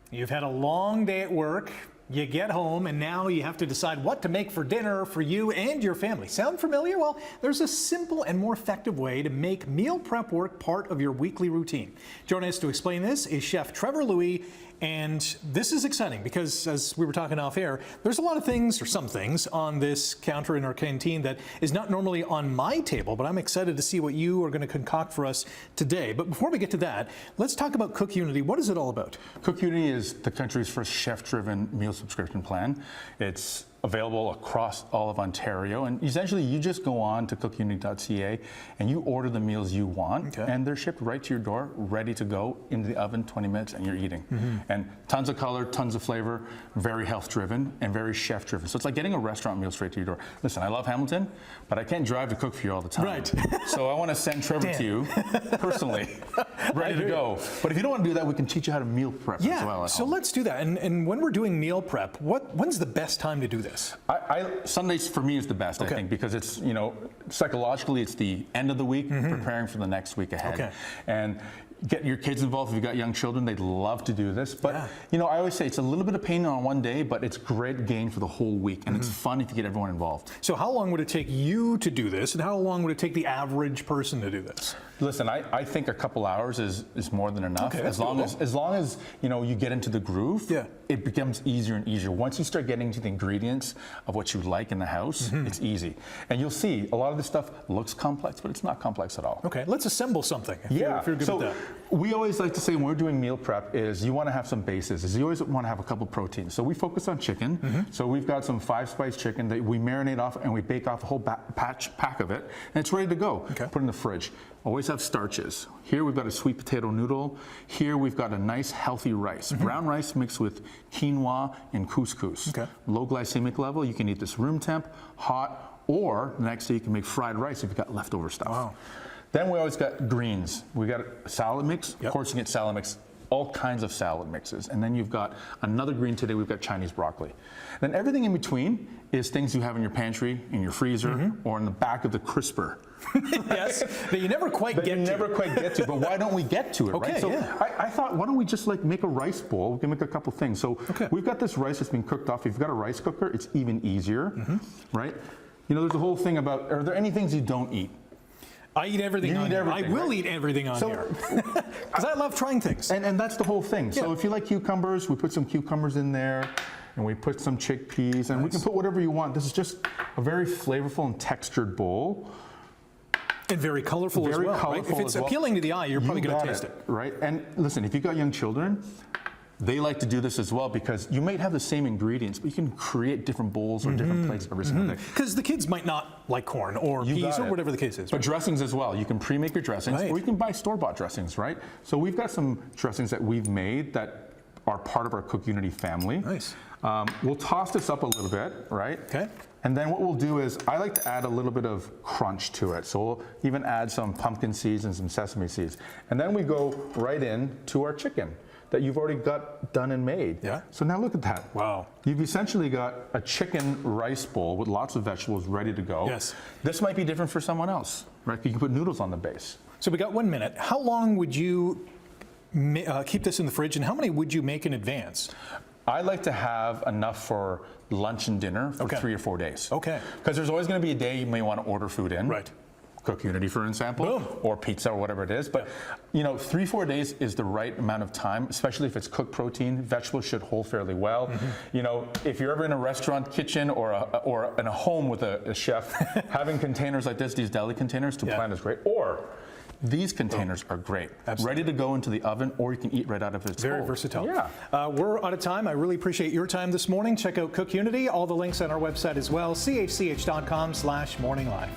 You've had a long day at work, you get home, and now you have to decide what to make for dinner for you and your family. Sound familiar? Well, there's a simple and more effective way to make meal prep work part of your weekly routine. Joining us to explain this is Chef Trevor Lui, and this is exciting because, as we were talking off air, there's a lot of things, or some things, on this counter in our canteen that is not normally on my table, but I'm excited to see what you are going to concoct for us today. But before we get to that, let's talk about Cookunity. What is it all about? Cookunity is the country's first chef-driven meal subscription plan. It's available across all of Ontario, and essentially you just go on to cookunity.ca and you order the meals you want, and they're shipped right to your door, ready to go into the oven, 20 minutes, and you're eating. And tons of color, tons of flavor, very health-driven and very chef-driven. So it's like getting a restaurant meal straight to your door. Listen, I love Hamilton, but I can't drive to cook for you all the time. Right. So I want to send Trevor to you personally, ready to go. But if you don't want to do that, we can teach you how to meal prep as well at home. Let's do that. And when we're doing meal prep, when's the best time to do this? Sundays for me is the best, I think, because it's, psychologically it's the end of the week, preparing for the next week ahead. And get your kids involved. If you've got young children, they'd love to do this. But, I always say it's a little bit of pain on one day, but it's great gain for the whole week. And it's fun if you get everyone involved. So how long would it take you to do this? And how long would it take the average person to do this? Listen, I think a couple hours is more than enough. As long as you get into the groove, it becomes easier and easier. Once you start getting to the ingredients of what you like in the house, it's easy. And you'll see a lot of this stuff looks complex, but it's not complex at all. Okay, let's assemble something if you're good at that. We always like to say when we're doing meal prep is you want to have some bases. You always want to have a couple proteins. So we focus on chicken. So we've got some 5-spice chicken that we marinate off and we bake off a whole pack of it, and it's ready to go. Put it in the fridge. Always have starches. Here we've got a sweet potato noodle. Here we've got a nice healthy rice. Brown rice mixed with quinoa and couscous. Low glycemic level. You can eat this room temp, hot, or the next day you can make fried rice if you've got leftover stuff. Then we always got greens. We got a salad mix. Of course you get salad mix, all kinds of salad mixes. And then you've got another green today, we've got Chinese broccoli. Then everything in between is things you have in your pantry, in your freezer, or in the back of the crisper. Yes, that you never quite get to. But why don't we get to it, right? So I thought, why don't we just make a rice bowl? We can make a couple things. So we've got this rice that's been cooked off. If you've got a rice cooker, it's even easier, right? There's a whole thing about, are there any things you don't eat? I eat everything on here. I will eat everything on here. Because I love trying things. And that's the whole thing. So if you like cucumbers, we put some cucumbers in there, and we put some chickpeas, and we can put whatever you want. This is just a very flavorful and textured bowl. And very colorful as well, right? If it's appealing to the eye, you're probably going to taste it. Right? And listen, if you've got young children, they like to do this as well because you might have the same ingredients, but you can create different bowls or different plates every single day. Because the kids might not like corn or peas or whatever the case is. But dressings as well. You can pre-make your dressings, or you can buy store-bought dressings, right? So we've got some dressings that we've made that are part of our Cookunity family. Nice. We'll toss this up a little bit, right? Okay. And then what we'll do is, I like to add a little bit of crunch to it. So we'll even add some pumpkin seeds and some sesame seeds. And then we go right in to our chicken that you've already got done and made. So now look at that. Wow. You've essentially got a chicken rice bowl with lots of vegetables ready to go. This might be different for someone else, right? You can put noodles on the base. So we got 1 minute. How long would you keep this in the fridge, and how many would you make in advance? I like to have enough for lunch and dinner for 3 or 4 days. Because there's always going to be a day you may want to order food in. Cookunity, for example, or pizza or whatever it is. But 3-4 days is the right amount of time, especially if it's cooked protein. Vegetables should hold fairly well. If you're ever in a restaurant kitchen or in a home with a chef, having containers like this, these deli containers to plan is great. Or these containers are great. Ready to go into the oven, or you can eat right out of it. Very versatile. We're out of time. I really appreciate your time this morning. Check out Cookunity. All the links on our website as well, chch.com/morninglive.